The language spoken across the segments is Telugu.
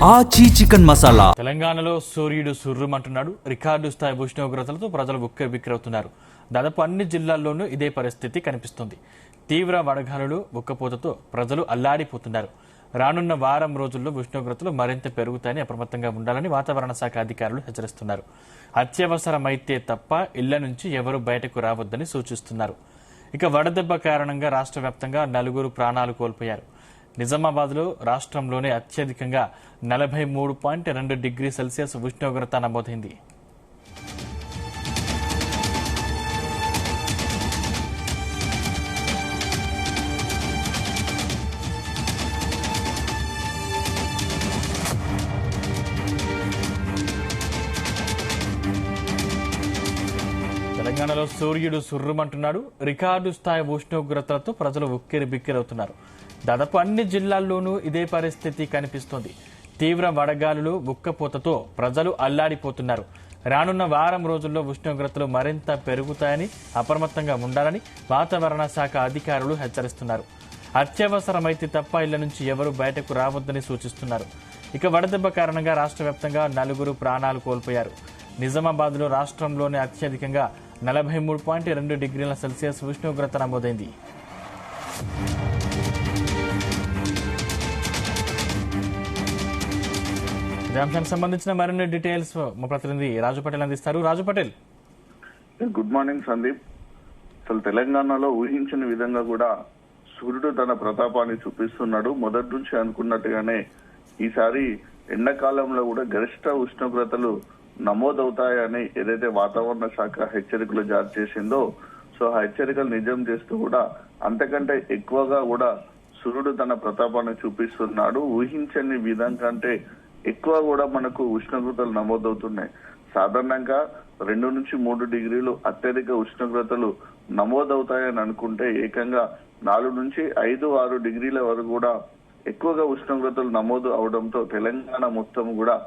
ఆచి చికెన్ మసాలా. తెలంగాణలో సూర్యుడు సుర్రుమంటున్నాడు. రికార్డు స్థాయి ఉష్ణోగ్రతలతో ప్రజలు ఉక్కిరిబిక్కిరవుతున్నారు. దాదాపు అన్ని జిల్లాల్లోనూ ఇదే పరిస్థితి కనిపిస్తుంది. తీవ్ర వడగాలులు, ఉక్కపోతతో ప్రజలు అల్లాడిపోతున్నారు. రానున్న వారం రోజుల్లో ఉష్ణోగ్రతలు మరింత పెరుగుతాయని అప్రమత్తంగా ఉండాలని వాతావరణ శాఖ అధికారులు హెచ్చరిస్తున్నారు. అత్యవసరమైతే తప్ప ఇళ్ల నుంచి ఎవరూ బయటకు రావద్దని సూచిస్తున్నారు. ఇక వడదెబ్బ కారణంగా రాష్ట్ర వ్యాప్తంగా 4 ప్రాణాలు కోల్పోయారు. నిజామాబాద్లో రాష్ట్రంలోనే అత్యధికంగా 43.2 డిగ్రీ సెల్సియస్ ఉష్ణోగ్రత నమోదైంది. తెలంగాణలో సూర్యుడు సుర్రుమంటున్నాడు. రికార్డు స్థాయి ఉష్ణోగ్రతలతో ప్రజలు ఉక్కిరిబిక్కిరవుతున్నారు. దాదాపు అన్ని జిల్లాల్లోనూ ఇదే పరిస్థితి కనిపిస్తోంది. తీవ్ర వడగాలులు, ఉక్కపోతతో ప్రజలు అల్లాడిపోతున్నారు. రానున్న వారం రోజుల్లో ఉష్ణోగ్రతలు మరింత పెరుగుతాయని అప్రమత్తంగా ఉండాలని వాతావరణ శాఖ అధికారులు హెచ్చరిస్తున్నారు. అత్యవసరమైతే తప్ప ఇళ్ల నుంచి ఎవరూ బయటకు రావద్దని సూచిస్తున్నారు. ఇక వడదెబ్బ కారణంగా రాష్ట్ర వ్యాప్తంగా 4 ప్రాణాలు కోల్పోయారు. నిజామాబాద్లో రాష్ట్రంలోనే అత్యధికంగా 43.2 డిగ్రీల సెల్సియస్ ఉష్ణోగ్రత నమోదైంది. ఇదే అంశానికి సంబంధించిన మరిన్ని డీటెయిల్స్ మా ప్రతినిధి రాజు పటేల్ అందిస్తారు. రాజు పటేల్, గుడ్ మార్నింగ్ సందీప్. అసలు తెలంగాణలో ఊహించిన విధంగా కూడా సూర్యుడు తన ప్రతాపాన్ని చూపిస్తున్నాడు. మొదటి నుంచి అనుకున్నట్టుగానే ఈసారి ఎండాకాలంలో కూడా గరిష్ట ఉష్ణోగ్రతలు నమోదవుతాయని ఏదైతే వాతావరణ శాఖ హెచ్చరికలు జారీ చేసిందో, సో ఆ హెచ్చరికలు నిజం చేస్తూ కూడా అంతకంటే ఎక్కువగా కూడా సూర్యుడు తన ప్రతాపాన్ని చూపిస్తున్నాడు. ఊహించని విధం కంటే ఎక్కువ కూడా మనకు ఉష్ణోగ్రతలు నమోదవుతున్నాయి. సాధారణంగా 2 నుంచి 3 డిగ్రీలు అత్యధిక ఉష్ణోగ్రతలు నమోదవుతాయని అనుకుంటే ఏకంగా 4 నుంచి 5-6 డిగ్రీల వరకు కూడా ఎక్కువగా ఉష్ణోగ్రతలు నమోదు అవడంతో తెలంగాణ మొత్తం కూడా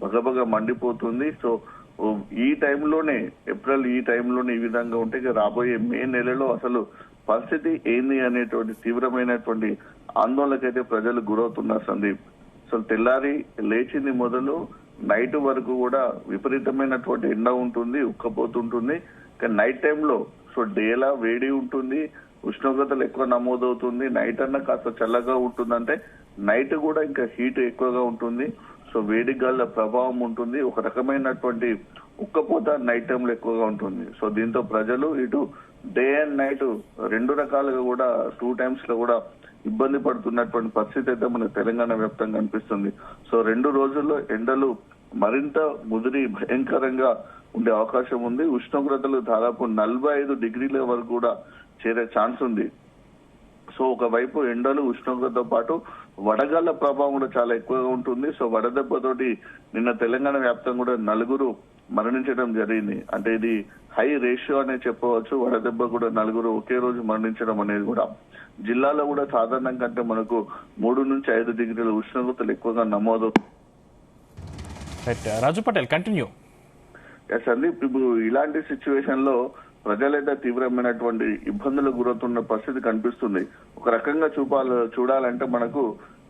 బగబగ మండిపోతుంది. సో ఈ టైంలోనే ఏప్రిల్ ఈ టైంలోనే ఈ విధంగా ఉంటే రాబోయే మే నెలలో అసలు పరిస్థితి ఏంది అనేటువంటి తీవ్రమైనటువంటి ఆందోళనకైతే ప్రజలు గురవుతున్నారు సందీప్. అసలు తెల్లారి లేచింది మొదలు నైట్ వరకు కూడా విపరీతమైనటువంటి ఎండ ఉంటుంది, ఉక్కపోతుంటుంది. కానీ నైట్ టైంలో సో డేలా వేడి ఉంటుంది, ఉష్ణోగ్రతలు ఎక్కువ నమోదవుతుంది. నైట్ అన్నా కాస్త చల్లగా ఉంటుందంటే నైట్ కూడా ఇంకా హీట్ ఎక్కువగా ఉంటుంది. సో వేడి గాలుల ప్రభావం ఉంటుంది. ఒక రకమైనటువంటి ఉక్కపోత నైట్ టైంలో ఎక్కువగా ఉంటుంది. సో దీంతో ప్రజలు ఇటు డే అండ్ నైట్ 2 రకాలుగా కూడా 2 టైమ్స్ లో కూడా ఇబ్బంది పడుతున్నటువంటి పరిస్థితి అయితే మన తెలంగాణ వ్యాప్తంగా అనిపిస్తుంది. సో 2 రోజుల్లో ఎండలు మరింత ముదిరి భయంకరంగా ఉండే అవకాశం ఉంది. ఉష్ణోగ్రతలు దాదాపు 45 డిగ్రీల వరకు కూడా చేరే ఛాన్స్ ఉంది. సో ఒకవైపు ఎండలు, ఉష్ణోగ్రతతో పాటు వడగాళ్ల ప్రభావం కూడా చాలా ఎక్కువగా ఉంటుంది. సో వడదెబ్బతోటి నిన్న తెలంగాణ వ్యాప్తంగా కూడా 4 మరణించడం జరిగింది. అంటే ఇది హై రేషియో అనే చెప్పవచ్చు. వడదెబ్బ కూడా 4 ఒకే రోజు మరణించడం అనేది కూడా జిల్లాలో కూడా సాధారణం కంటే మనకు 3 నుంచి 5 డిగ్రీల ఉష్ణోగ్రతలు ఎక్కువగా నమోదు. రాజు పటేల్, కంటిన్యూ. సందీప్, ఇప్పుడు ఇలాంటి సిచ్యువేషన్ లో ప్రజలైతే తీవ్రమైనటువంటి ఇబ్బందులకు గురవుతున్న పరిస్థితి కనిపిస్తుంది. ఒక రకంగా చూడాలంటే మనకు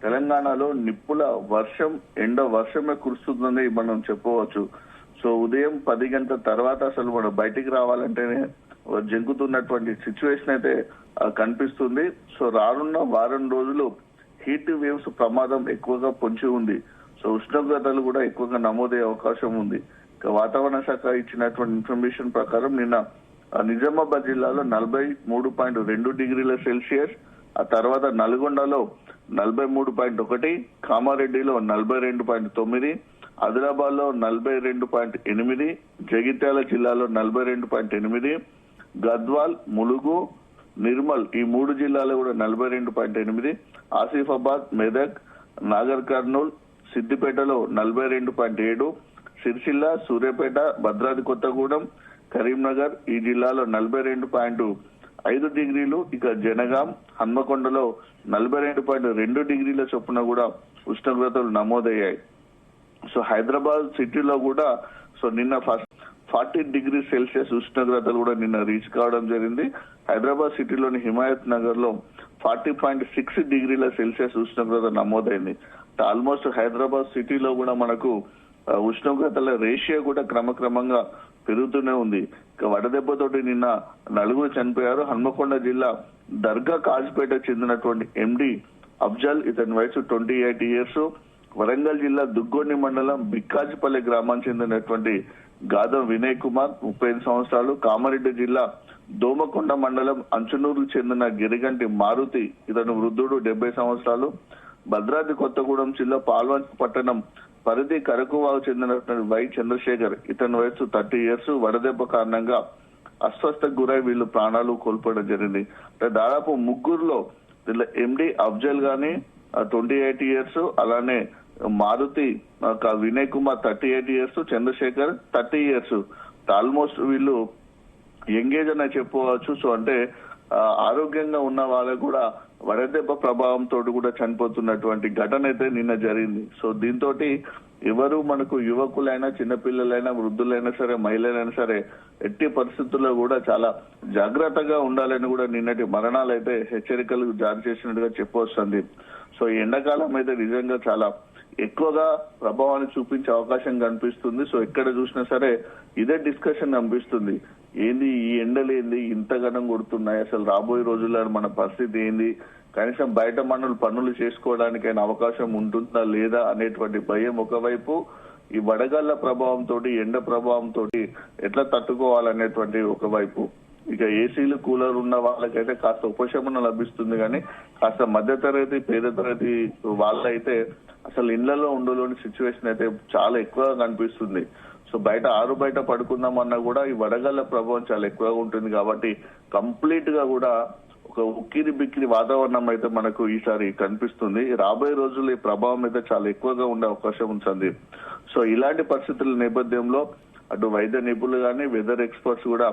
తెలంగాణలో నిప్పుల వర్షం, ఎండ వర్షమే కురుస్తుందని మనం చెప్పవచ్చు. సో ఉదయం 10 గంటల తర్వాత అసలు మనం బయటికి రావాలంటేనే జంకుతున్నటువంటి సిచ్యువేషన్ అయితే కనిపిస్తుంది. సో రానున్న వారం రోజులు హీట్ వేవ్స్ ప్రమాదం ఎక్కువగా పొంచి ఉంది. సో ఉష్ణోగ్రతలు కూడా ఎక్కువగా నమోదయ్యే అవకాశం ఉంది. ఇక వాతావరణ శాఖ ఇచ్చినటువంటి ఇన్ఫర్మేషన్ ప్రకారం నిన్న నిజామాబాద్ జిల్లాలో 43.2 డిగ్రీల సెల్సియస్, ఆ తర్వాత నల్గొండలో 43.1, కామారెడ్డిలో 42.9, ఆదిలాబాద్ లో 42.8, జగిత్యాల జిల్లాలో 42.8, గద్వాల్, ములుగు, నిర్మల్ ఈ 3 జిల్లాలో కూడా 42.8, ఆసిఫాబాద్, మెదక్, నాగర్ కర్నూల్, సిద్దిపేటలో 42.7, సిరిసిల్ల, సూర్యాపేట, భద్రాద్రి కొత్తగూడెం, కరీంనగర్ ఈ జిల్లాలో 42.5 డిగ్రీలు, ఇక జనగాం, హన్మకొండలో 42.2 డిగ్రీల చొప్పున కూడా ఉష్ణోగ్రతలు నమోదయ్యాయి. సో హైదరాబాద్ సిటీలో కూడా సో నిన్న 40 డిగ్రీ సెల్సియస్ ఉష్ణోగ్రతలు కూడా నిన్న రీచ్ కావడం జరిగింది. హైదరాబాద్ సిటీలోని హిమాయత్ నగర్ లో 40.6 డిగ్రీల సెల్సియస్ ఉష్ణోగ్రత నమోదైంది. ఆల్మోస్ట్ హైదరాబాద్ సిటీలో కూడా మనకు ఉష్ణోగ్రతల రేషియో కూడా క్రమక్రమంగా పెరుగుతూనే ఉంది. ఇక వడదెబ్బతోటి నిన్న 4 చనిపోయారు. హన్మకొండ జిల్లా దర్గా కాజ్పేట చెందినటువంటి ఎండి అఫ్జల్, ఇతని వయసు 28 ఇయర్స్. వరంగల్ జిల్లా దుగ్గొండి మండలం బిక్కాజిపల్లి గ్రామానికి చెందినటువంటి గాదం వినయ్ కుమార్ 35 సంవత్సరాలు. కామారెడ్డి జిల్లా దోమకొండ మండలం అంచనూరుకు చెందిన గిరిగంటి మారుతి, ఇతను వృద్ధుడు 70 సంవత్సరాలు. భద్రాద్రి కొత్తగూడెం జిల్లా పాల్వంచ పట్టణం పరిధి కరకువాకు చెందినటువంటి వై చంద్రశేఖర్, ఇతని వయసు 30 ఇయర్స్. వడదెబ్బ కారణంగా అస్వస్థకు గురై వీళ్ళు ప్రాణాలు కోల్పోవడం జరిగింది. అంటే దాదాపు ముగ్గురులో ఎండి అఫ్జల్ గాని 28 ఇయర్స్, అలానే Maruti Vinay Kumar 38 years, Chandrashekar 30 years. Almost వీళ్ళు ఎంగేజ్ అనే చెప్పుకోవచ్చు. సో అంటే ఆరోగ్యంగా ఉన్న వాళ్ళకు కూడా వడదెబ్బ ప్రభావంతో కూడా చనిపోతున్నటువంటి ఘటన అయితే నిన్న జరిగింది. సో దీంతో ఎవరు మనకు యువకులైనా, చిన్నపిల్లలైనా, వృద్ధులైనా సరే, మహిళలైనా సరే ఎట్టి పరిస్థితుల్లో కూడా చాలా జాగ్రత్తగా ఉండాలని కూడా నిన్నటి మరణాలు అయితే హెచ్చరికలు జారీ చేసినట్టుగా చెప్పవస్తుంది. సో ఈ ఎండాకాలం అయితే నిజంగా చాలా ఎక్కువగా ప్రభావాన్ని చూపించే అవకాశం కనిపిస్తుంది. సో ఎక్కడ చూసినా సరే ఇదే డిస్కషన్ అనిపిస్తుంది. ఏంది ఈ ఎండలు, ఏంది ఇంతగానం కొడుతున్నాయి, అసలు రాబోయే రోజుల్లో మన పరిస్థితి ఏంది, కనీసం బయట పనులు చేసుకోవడానికైనా అవకాశం ఉంటుందా లేదా అనేటువంటి భయం ఒకవైపు, ఈ వడగాళ్ల ప్రభావంతో, ఎండ ప్రభావంతో ఎట్లా తట్టుకోవాలనేటువంటి ఒకవైపు. ఇక ఏసీలు, కూలర్ ఉన్న వాళ్ళకైతే కాస్త ఉపశమనం లభిస్తుంది, కానీ కాస్త మధ్యతరగతి, పేద తరగతి వాళ్ళైతే అసలు ఇళ్లలో ఉండలేని సిచ్యువేషన్ అయితే చాలా ఎక్కువగా కనిపిస్తుంది. సో బయట పడుకుందామన్నా కూడా ఈ వడగళ్ల ప్రభావం చాలా ఎక్కువగా ఉంటుంది. కాబట్టి కంప్లీట్ గా కూడా ఒక ఉక్కిరి బిక్కిరి వాతావరణం అయితే మనకు ఈసారి కనిపిస్తుంది. రాబోయే రోజుల్లో ఈ ప్రభావం అయితే చాలా ఎక్కువగా ఉండే అవకాశం ఉంటుంది. సో ఇలాంటి పరిస్థితుల నేపథ్యంలో అటు వైద్య నిపుణులు కానీ, వెదర్ ఎక్స్పర్ట్స్ కూడా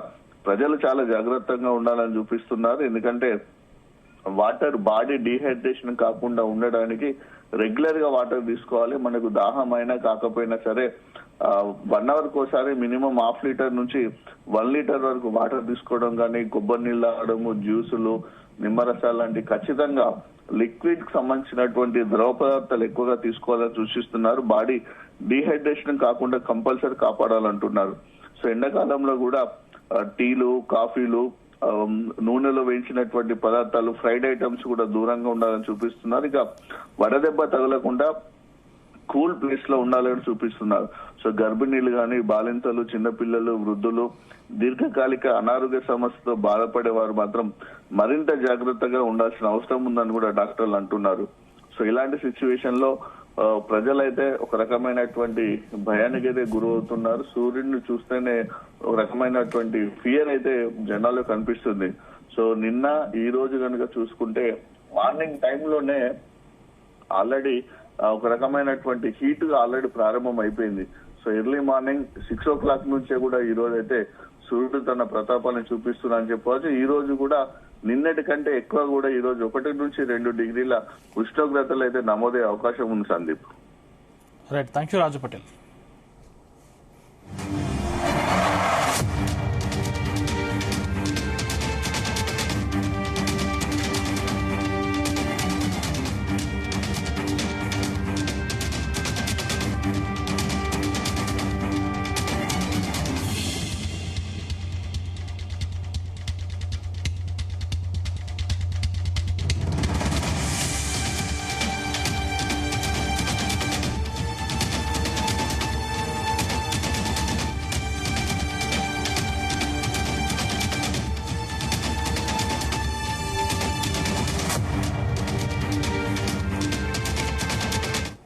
ప్రజలు చాలా జాగ్రత్తగా ఉండాలని చూపిస్తున్నారు. ఎందుకంటే వాటర్, బాడీ డీహైడ్రేషన్ కాకుండా ఉండడానికి రెగ్యులర్ గా వాటర్ తీసుకోవాలి. మనకు దాహం అయినా కాకపోయినా సరే 1 అవర్ కోసారి మినిమం 1/2 లీటర్ నుంచి 1 లీటర్ వరకు వాటర్ తీసుకోవడం కానీ, కొబ్బరి నీళ్ళు తాగడము, జ్యూసులు, నిమ్మరసాలు లాంటి ఖచ్చితంగా లిక్విడ్ కి సంబంధించినటువంటి ద్రవ పదార్థాలు ఎక్కువగా తీసుకోవాలని సూచిస్తున్నారు. బాడీ డీహైడ్రేషన్ కాకుండా కంపల్సరీ కాపాడాలంటున్నారు. సో ఎండాకాలంలో కూడా టీలు, కాఫీలు, నూనెలో వేయించినటువంటి పదార్థాలు, ఫ్రైడ్ ఐటమ్స్ కూడా దూరంగా ఉండాలని చూపిస్తున్నారు. ఇక వడదెబ్బ తగలకుండా కూల్ ప్లేస్ లో ఉండాలని చూపిస్తున్నారు. సో గర్భిణీలు కానీ, బాలింతలు, చిన్నపిల్లలు, వృద్ధులు, దీర్ఘకాలిక అనారోగ్య సమస్యతో బాధపడే వారు మాత్రం మరింత జాగ్రత్తగా ఉండాల్సిన అవసరం ఉందని కూడా డాక్టర్లు అంటున్నారు. సో ఇలాంటి సిచ్యువేషన్ లో ప్రజలైతే ఒక రకమైనటువంటి భయానికి అయితే గురవుతున్నారు. సూర్యుడిని చూస్తేనే ఒక రకమైనటువంటి ఫియర్ అయితే జనాల్లో కనిపిస్తుంది. సో నిన్న ఈ రోజు కనుక చూసుకుంటే మార్నింగ్ టైంలోనే ఆల్రెడీ ఒక రకమైనటువంటి హీట్ ఆల్రెడీ ప్రారంభం అయిపోయింది. సో ఎర్లీ మార్నింగ్ 6 o'clock నుంచే కూడా ఈ రోజు అయితే సూర్యుడు తన ప్రతాపాన్ని చూపిస్తున్నా అని చెప్పవచ్చు. ఈ రోజు కూడా నిన్నటి కంటే ఎక్కువ కూడా ఈ రోజు 1 నుంచి 2 డిగ్రీల ఉష్ణోగ్రతలు అయితే నమోదయ్యే అవకాశం ఉంది Sandeep. Right, thank you Raju Patel.